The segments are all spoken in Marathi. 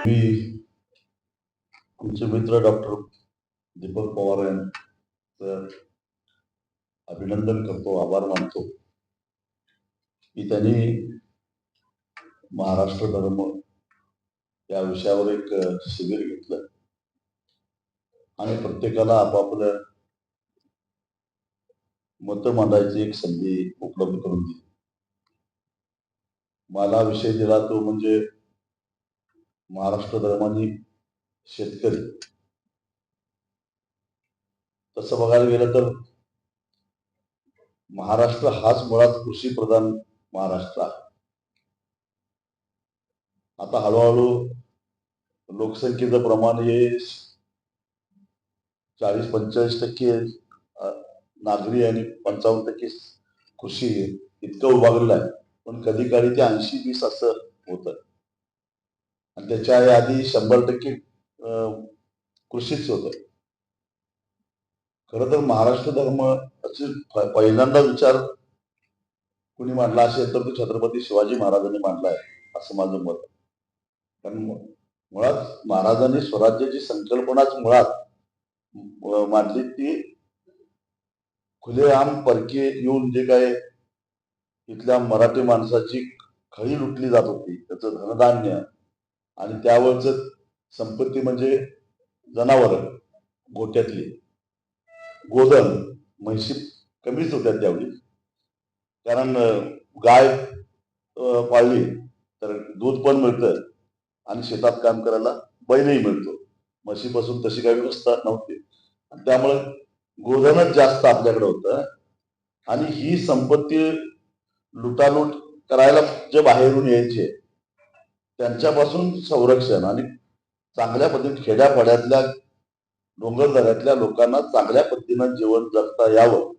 मी आमचे मित्र डॉक्टर दीपक पवार यांचं अभिनंदन करतो, आभार मानतो की त्यांनी महाराष्ट्र धर्म या विषयावर एक शिबिर घेतलं आणि प्रत्येकाला आपापलं मत मांडायची एक संधी उपलब्ध करून दिली. मला विषय दिला तो म्हणजे महाराष्ट्र धर्माने शेतकरी. तसं बघायला गेलं तर महाराष्ट्र हाच मुळात कृषी प्रधान महाराष्ट्र आहे. आता हळूहळू लोकसंख्येचं प्रमाण हे 40-45% नागरी आणि 55% कृषी इतकं विभागलेलं आहे. पण कधी काळी ते 80-20 असं होतं आणि त्याच्या आधी 100% कृषीच होतं. खरं तर महाराष्ट्र धर्म पहिल्यांदा विचार कुणी मांडला असेल तर तो छत्रपती शिवाजी महाराजांनी मांडला आहे असं माझं मत. कारण मुळात महाराजांनी स्वराज्याची संकल्पनाच मुळात मांडली ती खुलेआम परकीय येऊन जे काय इथल्या मराठी माणसाची खळी लुटली जात होती, त्याचं धनधान्य आणि त्यावरच संपत्ती म्हणजे जनावर, गोट्यातली गोधन म्हैशी कमीच होत्या त्यावेळी. कारण गाय पाळली तर दूध पण मिळतं आणि शेतात काम करायला बैलही मिळतो. म्हशीपासून तशी काही व्यवस्था नव्हती, त्यामुळे गोधनच जास्त आपल्याकडे होतं आणि ही संपत्ती लुटालूट करायला जे बाहेरून यायचे त्यांच्यापासून संरक्षण आणि चांगल्या पद्धतीने खेड्यापाड्यातल्या डोंगरदऱ्यातल्या लोकांना चांगल्या पद्धतीनं जीवन जगता यावं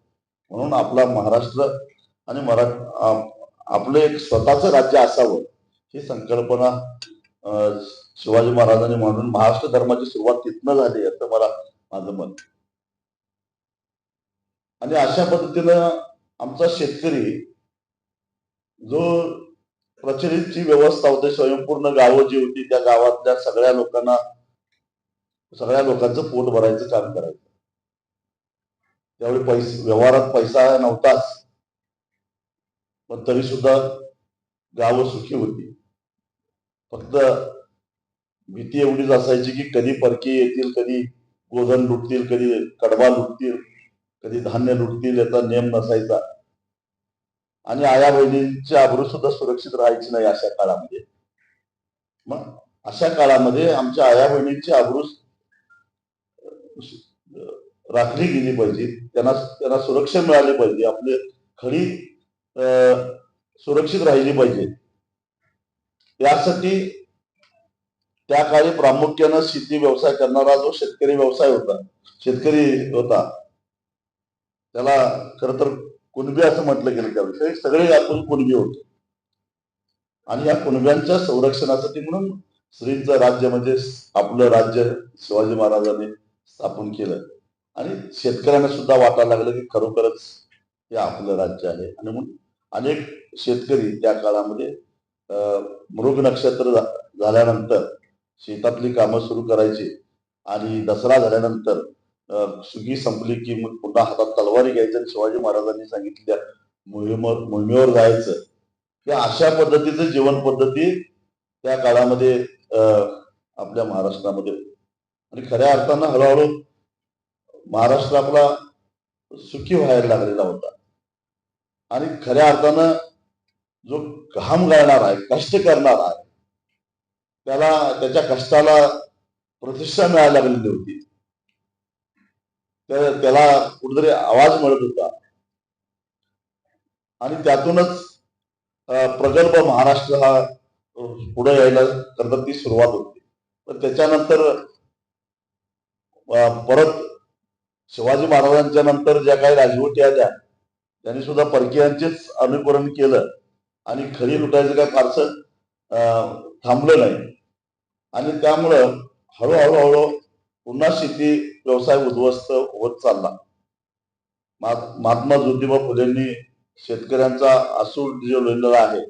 म्हणून आपला महाराष्ट्र आणि आपलं एक स्वतःचं राज्य असावं ही संकल्पना शिवाजी महाराजांनी म्हणून महाराष्ट्र धर्माची सुरुवात तिथनं झाली असं मला माझं मत. आणि अशा पद्धतीनं आमचा शेतकरी जो प्रचलित जी व्यवस्था होती, स्वयंपूर्ण गावं जी होती त्या गावातल्या सगळ्या लोकांचं पोट भरायचं काम करायचं. त्यावेळी व्यवहारात पैसा नव्हताच, पण तरी सुद्धा गावं सुखी होती. फक्त भीती एवढीच असायची की कधी परकी येतील, कधी गोधन लुटतील, कधी कडबा लुटतील, कधी धान्य लुटतील याचा नेम नसायचा. आणि आया बहिणींची आबरू सुद्धा सुरक्षित राहायची नाही अशा काळामध्ये. मग अशा काळामध्ये आमच्या आया बहिणींची आबरू राखली गेली पाहिजे, त्यांना सुरक्षा मिळाली पाहिजे, आपले खडी सुरक्षित राहिली पाहिजे. यासाठी त्या काळी प्रामुख्यानं शेती व्यवसाय करणारा जो शेतकरी होता त्याला खर तर कुणबी असं म्हटलं गेलं. त्याविषयी सगळे आपण कुणबी होतो आणि या कुणब्यांच्या संरक्षणासाठी म्हणून श्रींचं राज्य म्हणजे आपलं राज्य शिवाजी महाराजांनी स्थापन केलं आणि शेतकऱ्यांना सुद्धा वाटायला लागलं की खरोखरच हे आपलं राज्य आहे. आणि म्हणून अनेक शेतकरी त्या काळामध्ये मृग नक्षत्र झाल्यानंतर शेतातली कामं सुरू करायची आणि दसरा झाल्यानंतर सुगी संपली की मग पुन्हा हातात तलवारी घ्यायचं आणि शिवाजी महाराजांनी सांगितलेल्या मोहिमेवर जायचं. या अशा पद्धतीचं जीवन पद्धती त्या काळामध्ये आपल्या महाराष्ट्रामध्ये. आणि खऱ्या अर्थानं हळूहळू महाराष्ट्र आपला सुखी व्हायला लागलेला होता आणि खऱ्या अर्थानं जो घाम गाळणार आहे, कष्ट करणार आहे, त्याच्या कष्टाला प्रतिष्ठा मिळायला लागलेली होती. त्याला कुठेतरी आवाज मिळत होता आणि त्यातूनच प्रगल्भ महाराष्ट्र हा पुढे यायला करता ती सुरुवात होती. पण त्याच्यानंतर परत शिवाजी महाराजांच्या नंतर ज्या काही राजवटी आल्या त्यांनी सुद्धा परकीयांचेच अनुकरण केलं आणि खरी लुटायचं काय फारसं थांबलं नाही. आणि त्यामुळं हळूहळू पुन्हा शेती व्यवसाय उद्ध्वस्त होत चालला. महात्मा ज्योतिबा फुलेंनी शेतकऱ्यांचा असूड जो लिहिलेला आहे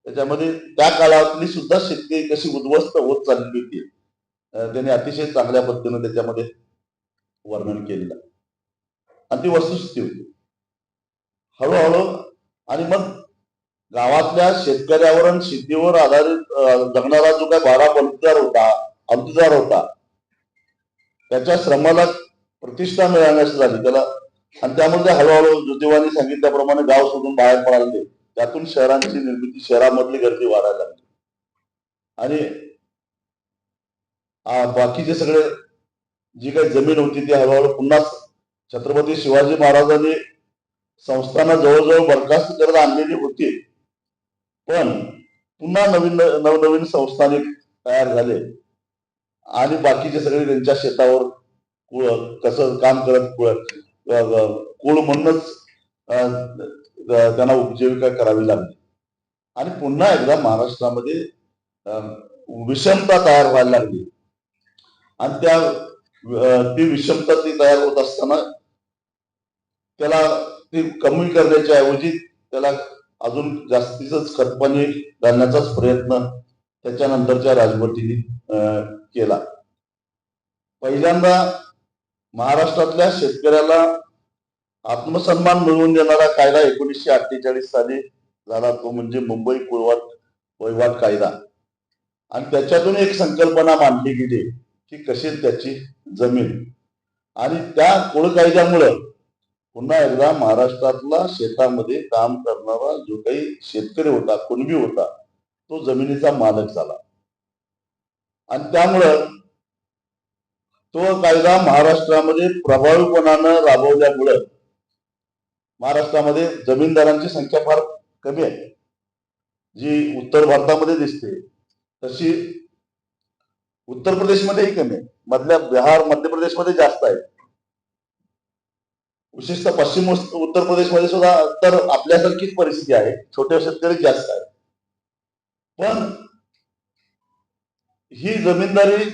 त्याच्यामध्ये त्या काळातली सुद्धा शेतकरी कशी उद्ध्वस्त होत चालली होती त्यांनी अतिशय चांगल्या पद्धतीने त्याच्यामध्ये वर्णन केलेलं आणि ती वस्तुस्थिती होती. हळूहळू आणि मग गावातल्या शेतकऱ्यावर आणि शेतीवर आधारित जगणारा जो काय 12 अब्दुदार होता त्याच्या श्रमाला प्रतिष्ठा मिळाल्यास झाली त्याला आणि त्यामध्ये हळूहळू ज्योतिबांनी सांगितल्याप्रमाणे गाव सोडून बाहेर पडायला त्यातून शहरांची निर्मिती शहरामधली गर्दी वाढायला लागली आणि बाकीचे सगळे जी काही जमीन होती ती हळूहळू पुन्हा छत्रपती शिवाजी महाराजांनी संस्थांना जवळजवळ बरखास्त करत आणलेली होती. पण पुन्हा नवनवीन संस्थाने तयार झाले आणि बाकीचे सगळे त्यांच्या शेतावर कसं काम करत कुळ म्हणूनच त्यांना उपजीविका करावी लागली आणि पुन्हा एकदा महाराष्ट्रामध्ये विषमता तयार व्हायला लागली आणि ती विषमता ती तयार होत असताना त्याला ती कमी करण्याच्या ऐवजी त्याला अजून जास्तीच खतपाणी घालण्याचाच प्रयत्न त्याच्यानंतरच्या राजवटीने केला. पहिल्यांदा महाराष्ट्रातल्या शेतकऱ्याला आत्मसन्मान मिळवून देणारा कायदा 1948 साली झाला तो म्हणजे मुंबई कुळवाट वहिवाट कायदा आणि त्याच्यातून एक संकल्पना मांडली गेली की कशी त्याची जमीन आणि त्या कुळ कायद्यामुळं पुन्हा एकदा महाराष्ट्रातला शेतामध्ये काम करणारा जो काही शेतकरी होता कुणबी होता तो जमिनीचा मालक झाला आणि त्यामुळं तो कायदा महाराष्ट्रामध्ये प्रभावीपणानं राबवल्यामुळं महाराष्ट्रामध्ये जमीनदारांची संख्या फार कमी आहे. जी उत्तर भारतामध्ये दिसते तशी उत्तर प्रदेशमध्येही कमी आहे. मधल्या बिहार मध्य प्रदेशमध्ये जास्त आहे. विशेषतः पश्चिम उत्तर प्रदेशमध्ये सुद्धा तर आपल्यासारखीच परिस्थिती आहे. छोटे शेतकरी जास्त आहे. पण ही जमीनदारी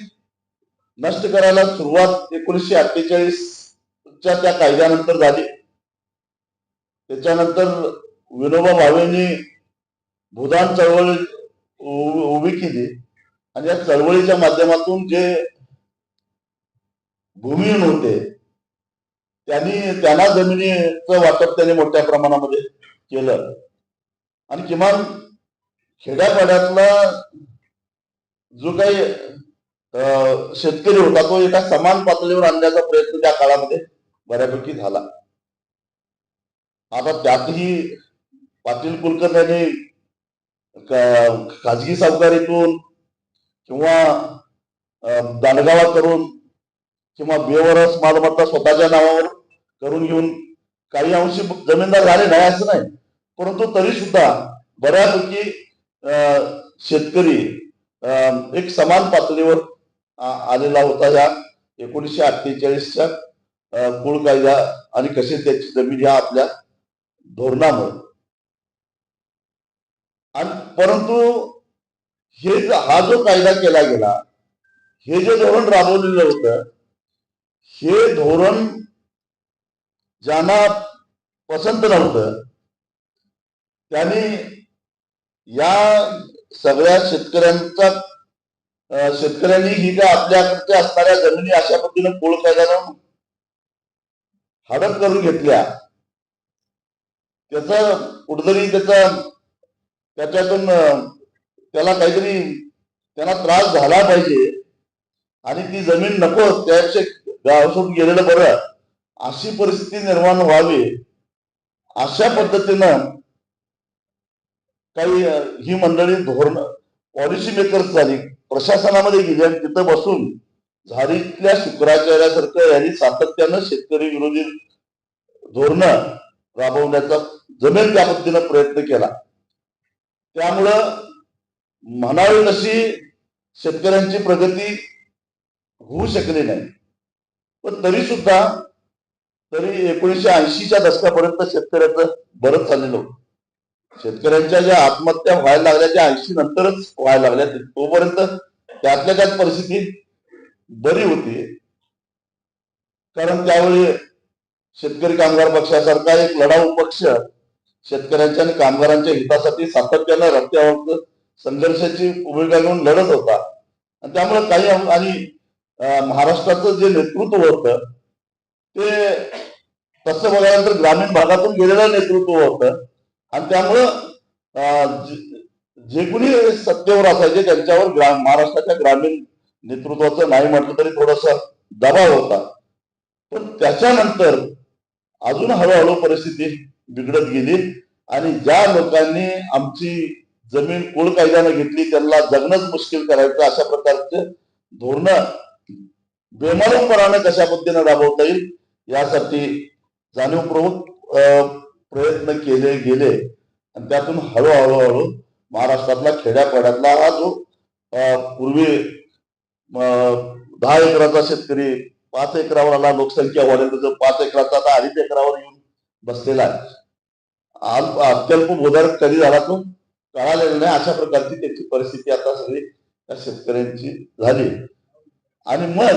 नष्ट करायला सुरुवात 1948च्या त्या कायद्यानंतर झाली. त्याच्यानंतर विनोबा भावेंनी भूदान चळवळ उभी केली आणि या चळवळीच्या माध्यमातून जे भूमिहीन होते त्यांना जमिनीचं वाटप त्यांनी मोठ्या प्रमाणामध्ये केलं आणि किमान खेड्यापाड्यातला जो काही शेतकरी होता तो एका समान पातळीवर आणण्याचा प्रयत्न त्या काळामध्ये बऱ्यापैकी झाला. आता त्यातही पाटील कुलकर्णी खाजगी सावकारीतून किंवा दांडगावा करून किंवा बेवरस मालमत्ता स्वतःच्या नावावर करून घेऊन काही अंशी जमीनदार झाले नाही असं नाही, परंतु तरी सुद्धा बऱ्यापैकी शेतकरी एक समान पातळीवर आलेला होता या 1948च्या कुळ कायदा आणि कसे त्याची जमीन या आपल्या धोरणामुळे. आणि परंतु हा जो कायदा केला गेला हे जे धोरण राबवलेलं होतं हे धोरण ज्यांना पसंत नव्हतं त्यांनी या सगळ्या शेतकऱ्यांनी ही काय आपल्याकडच्या असणाऱ्या जमिनी अशा पद्धतीने कुळ कायद्यानं हडप करून घेतल्या. त्याचा कुठतरी त्याच्यातून त्याला काहीतरी त्यांना त्रास झाला पाहिजे आणि ती जमीन नको त्यापेक्षा गाव सोडून गेलेलं बरं अशी परिस्थिती निर्माण व्हावी अशा पद्धतीनं काही ही मंडळी धोरण पॉलिसी मेकर्स झाली प्रशासनामध्ये गेली आणि तिथं बसून झारीतल्या शुक्राचार्यासारखं यांनी सातत्यानं शेतकरी विरोधी धोरण राबवण्याचा जमेल त्या पद्धतीनं प्रयत्न केला. त्यामुळं म्हणावी तशी शेतकऱ्यांची प्रगती होऊ शकली नाही. पण तरी 1980च्या दशकापर्यंत शेतकऱ्याचं बरंच चाललेलं होतं. शेतकऱ्यांच्या ज्या आत्महत्या व्हायला लागल्या त्या 80 नंतरच व्हायला लागल्या. तोपर्यंत त्यातल्या त्यात परिस्थिती बरी होती, कारण त्यावेळी शेतकरी कामगार पक्षासारखा एक लढाऊ पक्ष शेतकऱ्यांच्या आणि कामगारांच्या हितासाठी सातत्यानं रस्त्यावर संघर्षाची भूमिका घेऊन लढत होता. आणि त्यामुळे काही आणि महाराष्ट्राचं जे नेतृत्व होतं ते तसं बघायला तर ग्रामीण भागातून गेलेलं नेतृत्व होतं. आणि त्यामुळं जे कोणी सत्तेवर असायचे त्यांच्यावर महाराष्ट्राच्या ग्रामीण नेतृत्वाचं नाही म्हटलं तरी थोडासा दबाव होता. पण त्याच्यानंतर अजून हळूहळू परिस्थिती बिघडत गेली आणि ज्या लोकांनी आमची जमीन कुळ कायद्यानं घेतली त्यांना जगणंच मुश्किल करायचं अशा प्रकारचे धोरणं बेमालूमपणाने कशा पद्धतीने राबवता येईल यासाठी जाणीवपूर्वक प्रयत्न केले गेले. आणि त्यातून हळूहळू महाराष्ट्रातला खेड्यापाड्यातला हा जो पूर्वी 10 एकराचा शेतकरी 5 एकरावर आला, लोकसंख्या वाढेल तर 5 एकराचा आता 2.5 एकरावर येऊन बसलेला आहे. अत्यल्प बोधार कधी झाला तो कळालेला नाही. अशा प्रकारची त्याची परिस्थिती आता सगळी त्या शेतकऱ्यांची झाली. आणि मग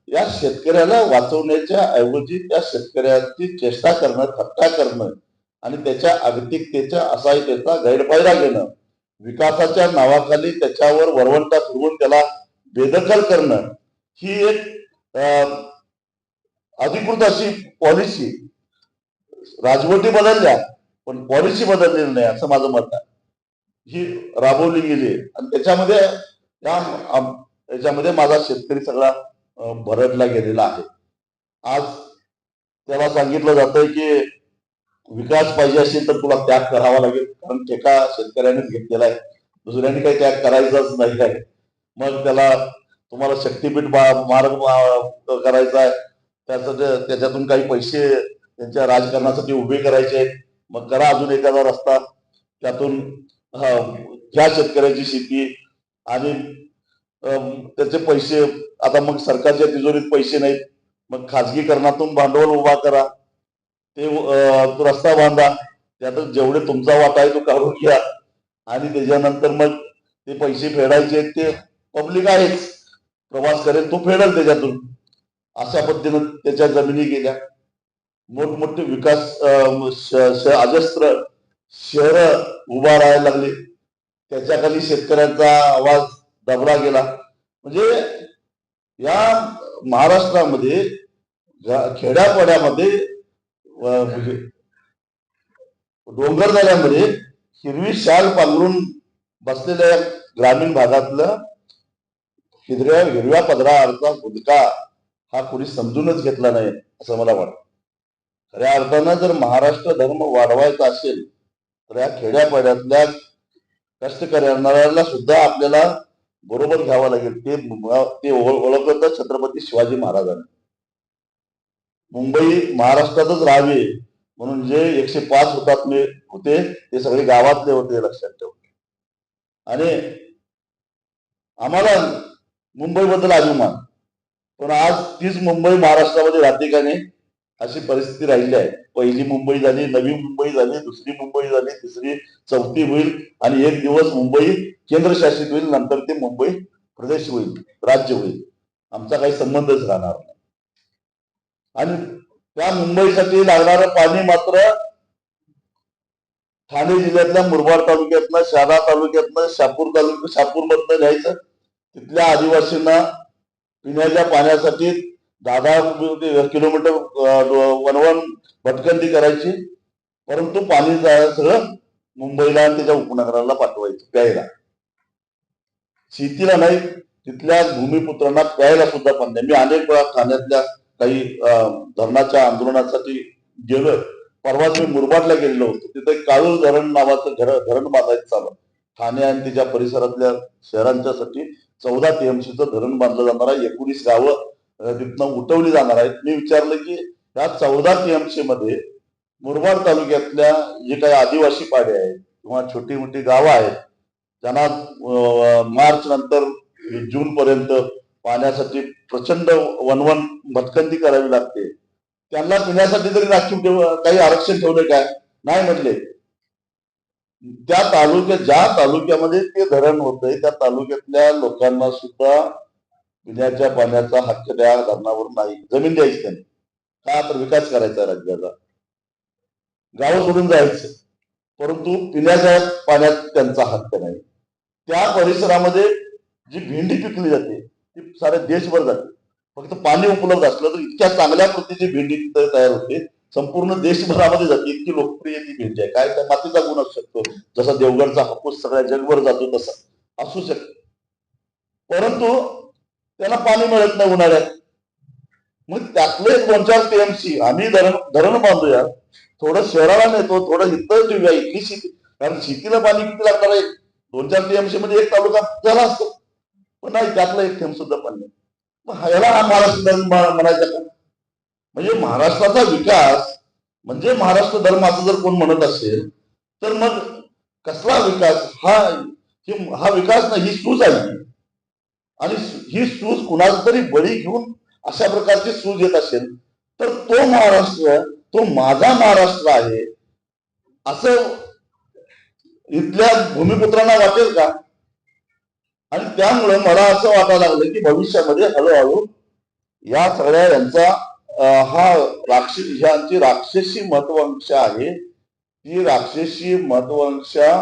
या शेतकऱ्याला वाचवण्याच्या ऐवजी त्या शेतकऱ्याची चेष्टा करणं, थट्टा करणं आणि त्याच्या अगतिकतेच्या असहायतेचा गैरफायदा घेणं, विकासाच्या नावाखाली त्याच्यावर वरवंटा फिरवून त्याला बेदखल करणं ही एक अधिकृत अशी पॉलिसी, राजवटी बदलल्या पण पॉलिसी बदललेली नाही असं माझं मत आहे, ही राबवली गेली. आणि त्याच्यामध्ये माझा शेतकरी सगळा भरडला गेलेला आहे. आज त्याला सांगितलं जातंय की विकास पाहिजे असेल तर तुला त्याग करावा लागेल, कारण ठेका शेतकऱ्यानेच घेतलेला आहे, दुसऱ्यांनी काही त्याग करायचाच नाही आहे. मग त्याला तुम्हाला शक्तीपीठ मार्ग करायचा आहे, त्याच्यातून काही पैसे त्यांच्या राजकारणासाठी उभे करायचे आहेत, मग करा अजून एखादा रस्ता, त्यातून घ्या शेतकऱ्याची शेती आणि त्याचे पैसे. आता मग सरकारच्या तिजोरीत पैसे नाहीत, मग खाजगीकरणातून भांडवल उभा करा, ते रस्ता बांधा, त्यातच जेवढे तुमचा वाटा आहे तो काढून घ्या आणि त्याच्यानंतर मग ते पैसे फेडायचे ते पब्लिक आहेच, प्रवास करेल तो फेडेल त्याच्यातून. अशा पद्धतीनं त्याच्या जमिनी गेल्या. मोठमोठे विकास अजस्त्र शहर उभा राहायला लागले, त्याच्याखाली शेतकऱ्यांचा आवाज दबला गेला. म्हणजे या महाराष्ट्रामध्ये खेड्यापाड्यामध्ये डोंगरदऱ्यामध्ये हिरवी शाल पांघरून बसलेल्या ग्रामीण भागातलं हिरव्या पदराचा भूतका हा कोणी समजूनच घेतला नाही असं मला वाटतं. खऱ्या अर्थानं जर महाराष्ट्र धर्म वाढवायचा असेल तर या खेड्यापाड्यातल्या कष्टकऱ्यांना सुद्धा आपल्याला बरोबर घ्यावं लागेल. ते ओळखलं छत्रपती शिवाजी महाराजांनी. मुंबई महाराष्ट्रातच राहावी म्हणून जे 105 हुतात्मे होते ते सगळे गावातले होते, लक्षात ठेव. आणि आम्हाला मुंबईबद्दल अभिमान, पण आज तीच मुंबई महाराष्ट्रामध्ये राहते का नाही अशी परिस्थिती राहिली आहे. पहिली मुंबई झाली, नवी मुंबई झाली, दुसरी मुंबई झाली, तिसरी, चौथी होईल आणि एक दिवस मुंबई केंद्रशासित होईल, नंतर ते मुंबई प्रदेश होईल, राज्य होईल. आमचा काही संबंधच राहणार नाही. आणि त्या मुंबईसाठी लागणारं पाणी मात्र ठाणे जिल्ह्यातल्या मुरबाड तालुक्यातनं, शहादा तालुक्यातनं, शापूरमधनं घ्यायचं. तिथल्या आदिवासींना पिण्याच्या पाण्यासाठी 10 किलोमीटर वनवन भटकंती करायची, परंतु पाणी सगळं मुंबईला आणि त्याच्या उपनगराला पाठवायचं प्यायला. शेतीला नाही, तिथल्या भूमिपुत्रांना प्यायला सुद्धा पाणी नाही. मी अनेक वेळा ठाण्यातल्या काही धरणाच्या आंदोलनासाठी गेलोय. परवाच मी मुरबाडला गेलेलो होतो. तिथे काळू धरण नावाचं धरण बांधायचं चालू. ठाणे आणि त्याच्या परिसरातल्या शहरांच्यासाठी 14 TMCचं धरण बांधलं जाणार आहे. 19 गावं तिथनं उठवली जाणार आहेत. मी विचारलं की या 14 TMC मध्ये मुरबाड तालुक्यातल्या जे काही आदिवासी पाडे आहेत किंवा छोटी मोठी गावं आहेत त्यांना मार्च नंतर जून पर्यंत पाण्यासाठी प्रचंड वनवन भटकंती करावी लागते, त्यांना पिण्यासाठी तरी राखीव काही आरक्षण ठेवले काय? नाही म्हटले. त्या ज्या तालुक्यामध्ये ते धरण होतंय त्या तालुक्यातल्या लोकांना सुद्धा पिण्याच्या पाण्याचा हक्क त्या धरणावर नाही. जमीन द्यायची त्यांनी, का तर विकास करायचा राज्याचा, गाव सोडून जायचं. परंतु पिण्याच्या पाण्यात त्यांचा हक्क नाही. त्या परिसरामध्ये जी भेंडी पिकली जाते ती साऱ्या देशभर जाते. फक्त पाणी उपलब्ध असलं तर इतक्या चांगल्या प्रतीची भेंडी तिथं तयार होते, संपूर्ण देशभरामध्ये जाते. इतकी लोकप्रिय ती भेंडी आहे. काय त्या मातीचा गुण असू शकतो, जसा देवगडचा हापूस सगळ्या जगभर जातो तसा असू शकतो. परंतु त्याला पाणी मिळत नाही उन्हाळ्यात. मग त्यातले 2-4 टीएमसी आम्ही धरण बांधूया, थोडं शहराला नेतो, थोडं इथं ठेवूया इथली शेती. कारण शेतीला पाणी किती लागणार आहे? 2-4 टीएमसी मध्ये एक तालुका झाला असतो. पण नाही, त्यातलं एक थेंब सुद्धा पाणी नाही. मग ह्याला हा महाराष्ट्र धर्म म्हणायचा का? म्हणजे महाराष्ट्राचा विकास म्हणजे महाराष्ट्र धर्म असं जर कोण म्हणत असेल तर मग कसला विकास? हा विकास नाही, ही सूज आहे. आणि ही सूज कुणाला तरी बळी घेऊन अशा प्रकारची सूज येत असेल तर तो महाराष्ट्र, तो माझा महाराष्ट्र आहे असं इथल्या भूमिपुत्रांना वाटेल का? आणि त्यामुळे मला असं वाटायला लागलं की भविष्यामध्ये हळूहळू या सगळ्या यांचा हा ह्यांची राक्षसी महत्वाकांक्षा आहे. ती राक्षसी महत्वाकांक्षा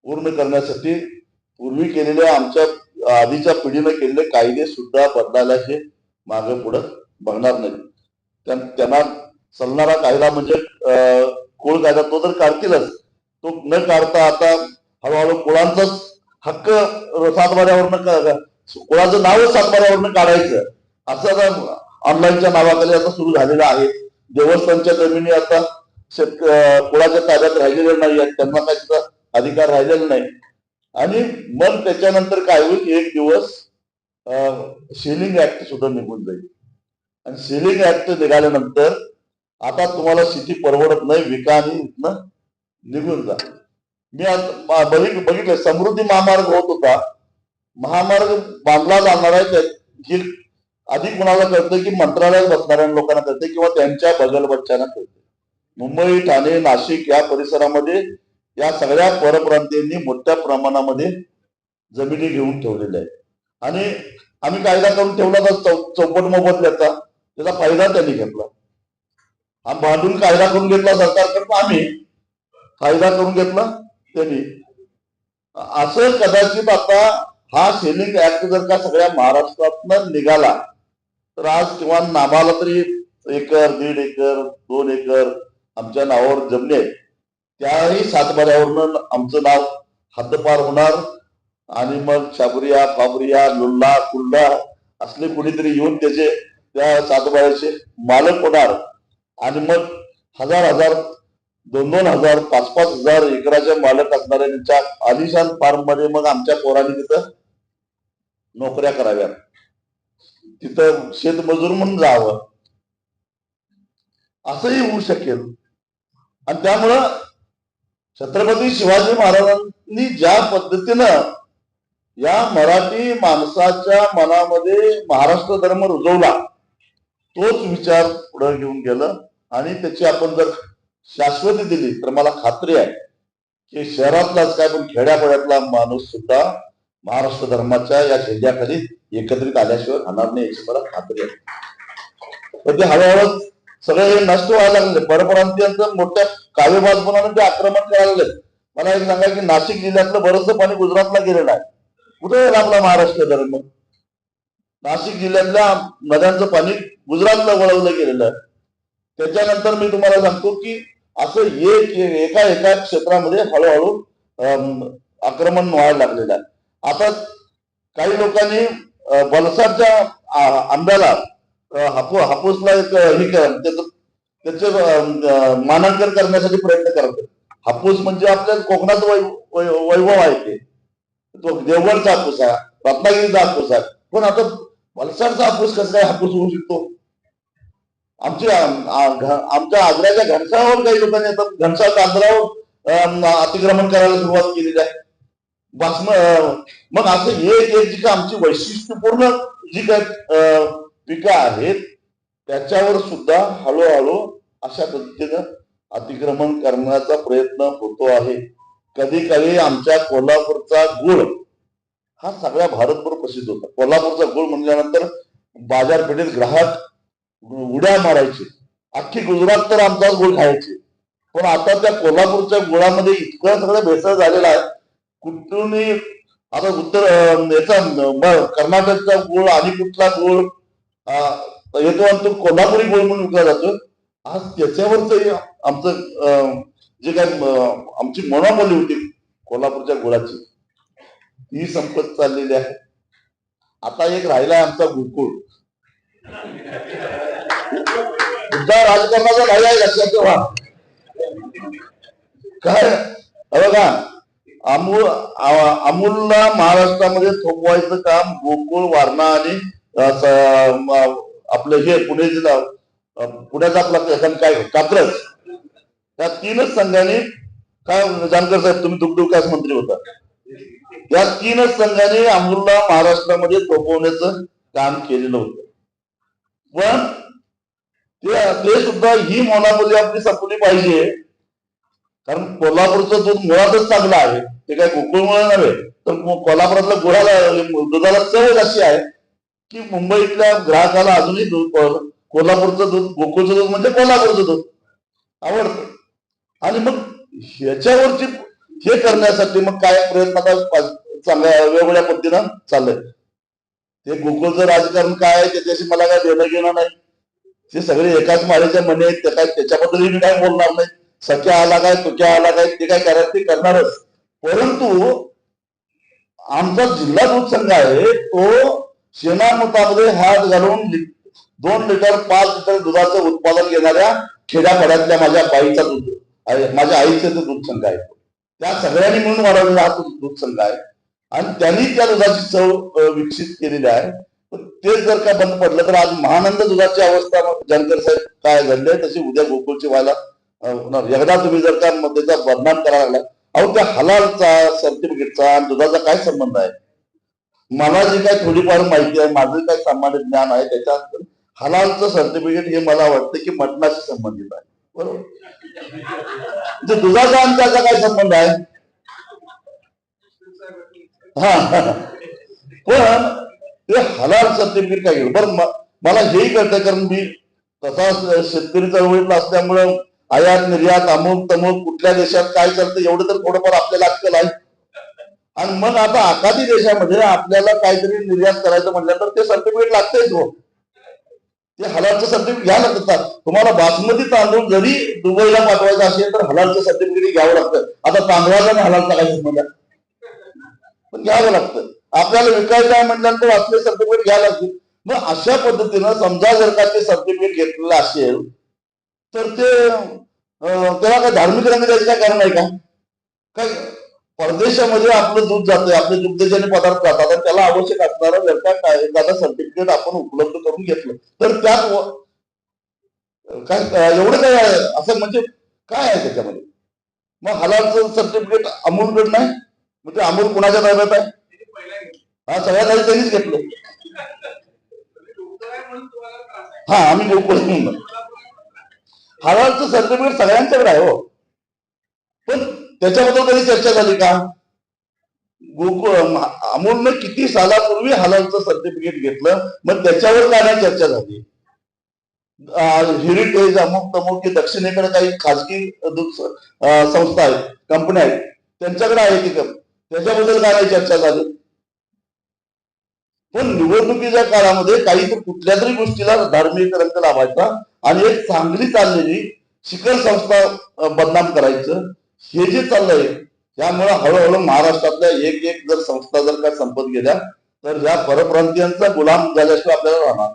पूर्ण करण्यासाठी पूर्वी केलेल्या आमच्या आधीच्या पिढीने केलेले कायदे सुद्धा बदलायला हे मागे पुढे बघणार नाही. त्यांना चालणारा कायदा म्हणजे कोळ कायदा तो तर काढतीलच. तो न काढता आता हळूहळू कोळांचाच हक्क सातबाऱ्यावरनं, कोळाचं नावच सातबाऱ्यावरनं काढायचं असं ऑनलाईनच्या नावाखाली आता सुरू झालेलं आहे. देवस्थानच्या जमिनी आता कोळाच्या ताब्यात राहिलेल्या नाही आहेत, त्यांना काही अधिकार राहिलेला नाही. आणि मग त्याच्यानंतर काय होईल, एक दिवस सेलिंग ऍक्ट सुद्धा निघून जाईल. आणि सेलिंग ऍक्ट निघाल्यानंतर आता तुम्हाला शेती परवडत नाही, विका आणि इथनं निघून जा. मी आता बघितलं समृद्धी महामार्ग होत होता, महामार्ग बांधला जाणार आहे. ही आधी कुणाला कळतं की मंत्रालयात बसणाऱ्या लोकांना कळते किंवा त्यांच्या बगलबच्च्यांना कळते. मुंबई, ठाणे, नाशिक या परिसरामध्ये या सगळ्या परप्रांतीयांनी मोठ्या प्रमाणामध्ये जमिनी घेऊन ठेवलेल्या आहेत. आणि आम्ही कायदा करून ठेवला चौपट मोबदल्याचा, त्याचा फायदा त्यांनी घेतला. हा भांडून कायदा करून घेतला सरकारकडून, आम्ही फायदा करून घेतला त्यांनी. असं कदाचित आता हा सेलिंग ऍक्ट जर का सगळ्या महाराष्ट्रातनं निघाला तर आज किंवा नामाला तरी 1 एकर, 1.5 एकर, 2 एकर आमच्या नावावर जमले आहेत. त्याही सातबाऱ्यावरनं आमचं नाव हद्दपार होणार. आणि मग शाबरिया, फाबरिया, लुल्ला, कुल्ला असले कुणीतरी येऊन त्या सातबाऱ्याचे मालक होणार. आणि मग 1000-1000, 2,000, 5,000 एकराच्या मालक असणाऱ्या त्यांच्या आलिशान फार्म मध्ये मग आमच्या पोरांनी तिथं नोकऱ्या कराव्या, तिथं शेतमजूर म्हणून जावं, असंही होऊ शकेल. आणि त्यामुळं छत्रपती शिवाजी महाराजांनी ज्या पद्धतीनं या मराठी माणसाच्या मनामध्ये महाराष्ट्र धर्म रुजवला, तोच विचार पुढे घेऊन गेलं. आणि त्याची आपण जर शाश्वती दिली तर मला खात्री आहे की शहरातलाच काय पण खेड्यापाड्यातला माणूस सुद्धा महाराष्ट्र धर्माच्या या झेंड्याखाली एकत्रित आल्याशिवाय राहणार नाही, याची मला खात्री आहे. पण ते हळूहळू सगळे हे नष्ट व्हायला लागले. परप्रांतीयांचं मोठ्या काव्यबाजपणाने ते आक्रमण करायला लागले. मला एक सांगा की नाशिक जिल्ह्यातलं बरंचसं पाणी गुजरातला गेलेलं आहे. कुठे आपला महाराष्ट्र धर्म? नाशिक जिल्ह्यातल्या नद्यांचं पाणी गुजरातला वळवलं गेलेलं आहे. त्याच्यानंतर मी तुम्हाला सांगतो की असं एका क्षेत्रामध्ये हळूहळू आक्रमण व्हायला लागलेलं आहे. आता काही लोकांनी वलसाडच्या आंब्याला हापूसला त्याचे मानांकन करण्यासाठी प्रयत्न करतात. हापूस म्हणजे आपल्या कोकणात वैभव आहे, ते तो देवगडचा हापूस आहे, रत्नागिरीचा हापूस आहे. पण आता वलसाडचा हापूस कसं काय हापूस होऊ शकतो? आमच्या आग्र्याच्या घनसाळावर काही लोकांनी आता घनसाळ तांदळावर अतिक्रमण करायला सुरुवात केलेली आहे. मग असं एक जी काय आमची वैशिष्ट्यपूर्ण जी काय पिकं आहेत त्याच्यावर सुद्धा हळूहळू अशा पद्धतीनं अतिक्रमण करण्याचा प्रयत्न होतो आहे. कधी कधी आमच्या कोल्हापूरचा गुळ हा सगळ्या भारतभर प्रसिद्ध होता. कोल्हापूरचा गुळ म्हणल्यानंतर बाजारपेठेत ग्राहक उड्या मारायचे, अख्खी गुजरात तर आमचा गुळ खायचे. पण आता त्या कोल्हापूरच्या गुळामध्ये इतकं सगळं भेसळ झालेलं आहे. कुठूनही आता उत्तर याचा कर्नाटकचा गुळ आणि कुठला गुळ येतो आणि तो कोल्हापुरी गुळ म्हणून विकला जातो. आज त्याच्यावरच आमचं जे काय आमची मोनोपोली होती कोल्हापूरच्या गुळाची ती संपत चाललेली आहे. आता एक राहिलाय आमचा गोकुळ. सुद्धा राजकारणाचा नाही आहे, लक्षात ठेवा. काय बघा, अमूलला महाराष्ट्रामध्ये थोपवायचं काम गोकुळ, वारणा आणि आपलं हे पुणे जिल्हा, पुण्याचा आपला काय कात्रज, त्या तीनच संघाने, काय जानकर साहेब तुम्ही दुग्ध विकास मंत्री होता, या तीनच संघाने अमूलला महाराष्ट्रामध्ये थोपवण्याचं काम केलेलं होतं. पण ते सुद्धा ही मोनोपोली आपली संपली पाहिजे. कारण कोल्हापूरचं दूध मुळातच चांगलं आहे, ते काय गोकुळमुळे नव्हे, तर कोल्हापुरातल्या गुळाला दुधाला चव अशी आहे की मुंबईतल्या ग्राहकाला अजूनही कोल्हापूरचं दूध, गोकुळचं दूध म्हणजे कोल्हापूरचं दूध आवडतं. आणि मग ह्याच्यावरची हे करण्यासाठी मग काय प्रयत्न आता चांगल्या वेगवेगळ्या पद्धतीनं चाललंय. ते गोकुळचं राजकारण काय आहे त्याच्याशी मला काय देणं घेणं नाही. ते सगळे एकाच माळेच्या मने आहेत, त्याच्याबद्दल मी काय बोलणार नाही. सख्या आला काय, तुक्या आला काय, ते काय करायचं ते करणारच. परंतु आमचा जिल्हा दूध संघ आहे तो शेणामतामध्ये हात घालून 2 लिटर 5 लिटर दुधाचं उत्पादन घेणाऱ्या खेड्यापाड्यातल्या माझ्या बाईचा दूध आहे, माझ्या आईचं दूध संघ आहे. त्या सगळ्यांनी मिळून वाढवलेला हा दूध संघ आहे आणि त्यांनी त्या दुधाची चव विकसित केलेली आहे. ते जर का बंद पडलं तर आज महानंद दुधाची अवस्था जानकर साहेब काय घडले तशी उद्या गोकुळची व्हायला. एकदा तुम्ही जर का त्याचा बदनाम करायला लागला, अहो त्या हलालचा सर्टिफिकेटचा आणि दुधाचा काय संबंध आहे? मला जे काय थोडीफार माहिती आहे, माझं काय सामान्य ज्ञान आहे, त्याच्यात हलालचं सर्टिफिकेट हे मला वाटतं की मटणाशी संबंधित आहे. बरोबर, दुधाचा आणि त्याचा काय संबंध आहे? हा, पण ते हलाल सर्टिफिकेट काय केलं बरं. मला हेही कळतं कारण मी तसा शेतकरी चळवळीतला असल्यामुळं आयात निर्यात अमुक तमुक कुठल्या देशात काय चालतं एवढं तर थोडंफार आपल्याला अक्कल आहे. आणि मग आता आखाती देशामध्ये आपल्याला काहीतरी निर्यात करायचं म्हटलं तर ते सर्टिफिकेट लागतंच. हो, ते हलालचं सर्टिफिकेट घ्यावं लागतं. तुम्हाला बासमती तांदूळ जरी दुबईला पाठवायचा असेल तर हलालचं सर्टिफिकेट घ्यावं लागतं. आता तांदळाचा आणि हलालचा काय संबंध, पण घ्यावं लागतं. आपल्याला विकायचं आहे म्हटल्यानंतर वाचले सर्टिफिकेट घ्यावं लागतं. मग अशा पद्धतीनं समजा जर का ते सर्टिफिकेट घेतलेलं असेल तर ते त्याला काय धार्मिक रंग द्यायचं काय कारण आहे का? काय परदेशामध्ये आपलं दूध जातंय, आपले दुग्धजन्य पदार्थ जातात, त्याला आवश्यक असणारं जर का काय एखादा सर्टिफिकेट आपण उपलब्ध करून घेतलं तर त्यात काय एवढं काय आहे असं, म्हणजे काय आहे त्याच्यामध्ये? मग हलालचं सर्टिफिकेट अमूलकडे नाही, म्हणजे अमूल कुणाच्या ताब्यात आहे? हा, सगळ्यात आधी त्यांनीच घेतलं. हा, आम्ही गोकुळ म्हणून हलालचं सर्टिफिकेट सगळ्यांच्याकडे आहे. हो, पण त्याच्याबद्दल कधी चर्चा झाली का? गोकुळ अमूलनं किती सालापूर्वी हलालचं सर्टिफिकेट घेतलं, मग त्याच्यावर काय नाही चर्चा झाली? हेरिटेज अमुक तमुक की दक्षिणेकडे काही खाजगी संस्था आहेत, कंपन्या आहेत, त्यांच्याकडे आहे की त्याच्याबद्दल काय नाही चर्चा झाली? पण निवडणुकीच्या काळामध्ये काहीतरी कुठल्या तरी गोष्टीला धार्मिक रंग लावायचा आणि एक चांगली चाललेली शिखर संस्था बदनाम करायचं, हे जे चाललंय त्यामुळे हळूहळू महाराष्ट्रातल्या एक एक जर संस्था जर का संपत गेल्या तर या परप्रांतीयांचा गुलाम झाल्याशिवाय आपल्याला राहणार.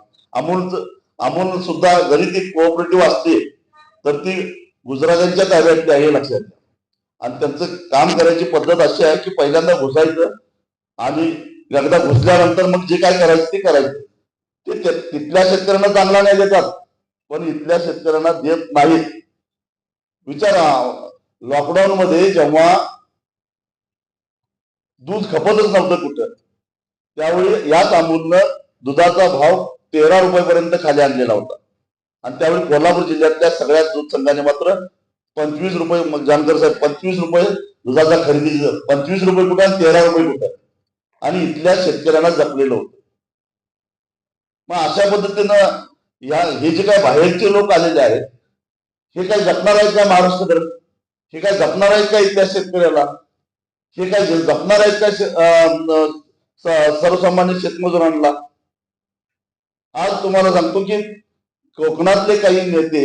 अमूल सुद्धा जरी ती कोऑपरेटिव्ह असते तर ती गुजरात्यांच्या ताब्यात आहे, लक्षात घ्या. आणि त्यांचं काम करायची पद्धत अशी आहे की पहिल्यांदा घुसायचं आणि एकदा घुसल्यानंतर मग जे काय करायचं ते करायचं. ते तिथल्या शेतकऱ्यांना चांगला नाही देतात, पण इथल्या शेतकऱ्यांना देत नाहीत. विचारा, लॉकडाऊन मध्ये जेव्हा दूध खपतच नव्हतं कुठं, त्यावेळी याच अमूलनं दुधाचा भाव 13 रुपयापर्यंत खाली आणलेला होता. आणि त्यावेळी कोल्हापूर जिल्ह्यातल्या सगळ्याच दूध संघाने मात्र 25 रुपये, मग जानकर साहेब 25 रुपये दुधाचा खरेदी, 25 रुपये कुठं 13 रुपये कुठं, आणि इथल्या शेतकऱ्यांना जपलेलं होतं. मग अशा पद्धतीनं हे जे काय बाहेरचे लोक आलेले आहेत हे काय जपणार आहेत का महाराष्ट्र धर्म? हे काय जपणार आहेत का इथल्या शेतकऱ्याला? हे काय जपणार आहेत का सर्वसामान्य शेतमजुरांना? आज तुम्हाला सांगतो की कोकणातले काही नेते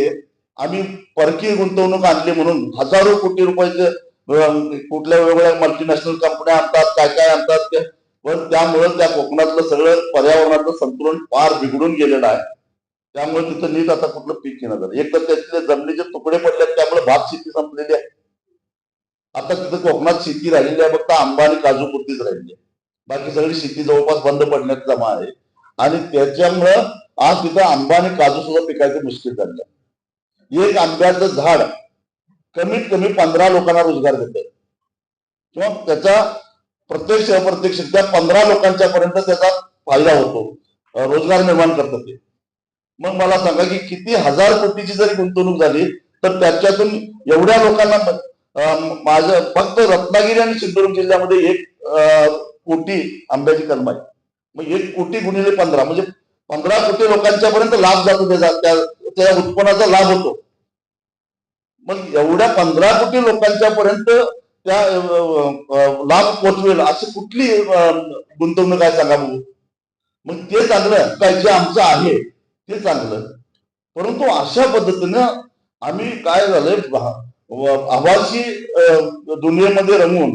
आम्ही परकीय गुंतवणूक आणली म्हणून हजारो कोटी रुपयाचे कुठल्या वेगवेगळ्या मल्टीनॅशनल कंपन्या आणतात, काय काय आणतात, पण त्यामुळे त्या कोकणातलं सगळं पर्यावरणाचं संतुलन फार बिघडून गेलेलं आहे. त्यामुळे तिथं नीट आता कुठलं पीक घेणं झालं. एक तर त्यातले जमिनीचे तुकडे पडले, त्यामुळे भात शेती संपलेली आहे. आता तिथं कोकणात शेती राहिलेली आहे फक्त आंबा आणि काजू पुरतीच राहिली आहे. बाकी सगळी शेती जवळपास बंद पडण्यात जमा आहे आणि त्याच्यामुळं आज तिथं आंबा आणि काजू सुद्धा पिकायचं मुश्किल झालं. एक आंब्याचं झाड कमीत कमी 15 लोकांना रोजगार देतं किंवा त्याचा प्रत्यक्ष अप्रत्यक्ष त्या 15 लोकांच्या पर्यंत त्याचा फायदा होतो, रोजगार निर्माण करतात ते. मग मला सांगा की किती हजार कोटीची जरी गुंतवणूक झाली तर त्याच्यातून एवढ्या लोकांना माझं फक्त रत्नागिरी आणि सिंधुदुर्ग जिल्ह्यामध्ये 1 कोटी आंब्याची कलम आहे. मग 1 कोटी गुणिले 15 म्हणजे 15 कोटी लोकांच्या पर्यंत लाभ जातो, त्या उत्पन्नाचा लाभ होतो. मग एवढ्या 15 कोटी लोकांच्या पर्यंत त्या लाभ पोचवेल अशी कुठली गुंतवणूक आहे सांगा बघू. मग ते चांगलं काय जे आमचं आहे ते चांगलं, परंतु अशा पद्धतीनं आम्ही काय झालंय आभासी दुनियेमध्ये रमून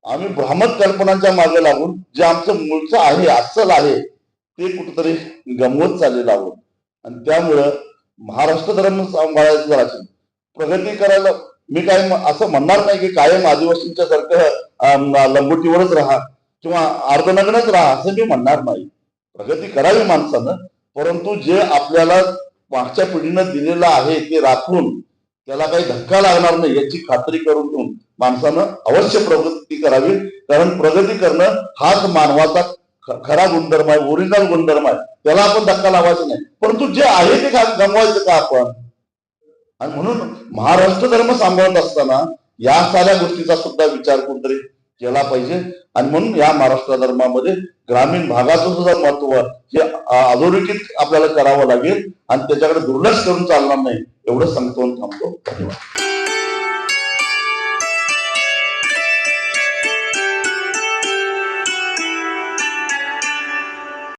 आम्ही भ्रामक कल्पनांच्या मागे लागून जे आमचं मूळचं आहे, अस्सल आहे ते कुठेतरी गमवत चाललेलं आहोत. आणि त्यामुळं महाराष्ट्र धर्म सांभाळायचं जरा प्रगती करायला मी काय असं म्हणणार नाही की कायम आदिवासींच्या सारखं लंगोटीवरच राहा किंवा अर्धनग्नच राहा असं मी म्हणणार नाही. प्रगती करावी माणसानं, परंतु जे आपल्याला मागच्या पिढीनं दिलेलं आहे ते राखून त्याला काही धक्का लागणार नाही याची खात्री करून घेऊन माणसानं अवश्य प्रगती करावी. कारण प्रगती करणं हाच मानवाचा खरा गुणधर्म आहे, ओरिजिनल गुणधर्म आहे. त्याला आपण धक्का लावायचा नाही, परंतु जे आहे ते गमवायचं का आपण? आणि म्हणून महाराष्ट्र धर्म सांभाळत असताना या साऱ्या गोष्टीचा सुद्धा विचार कुठेतरी केला पाहिजे. आणि म्हणून या महाराष्ट्र धर्मामध्ये ग्रामीण भागाचं सुद्धा महत्व हे अधोरेखित आपल्याला करावं लागेल आणि त्याच्याकडे दुर्लक्ष करून चालणार नाही एवढं सांगतो. थांबतो. धन्यवाद.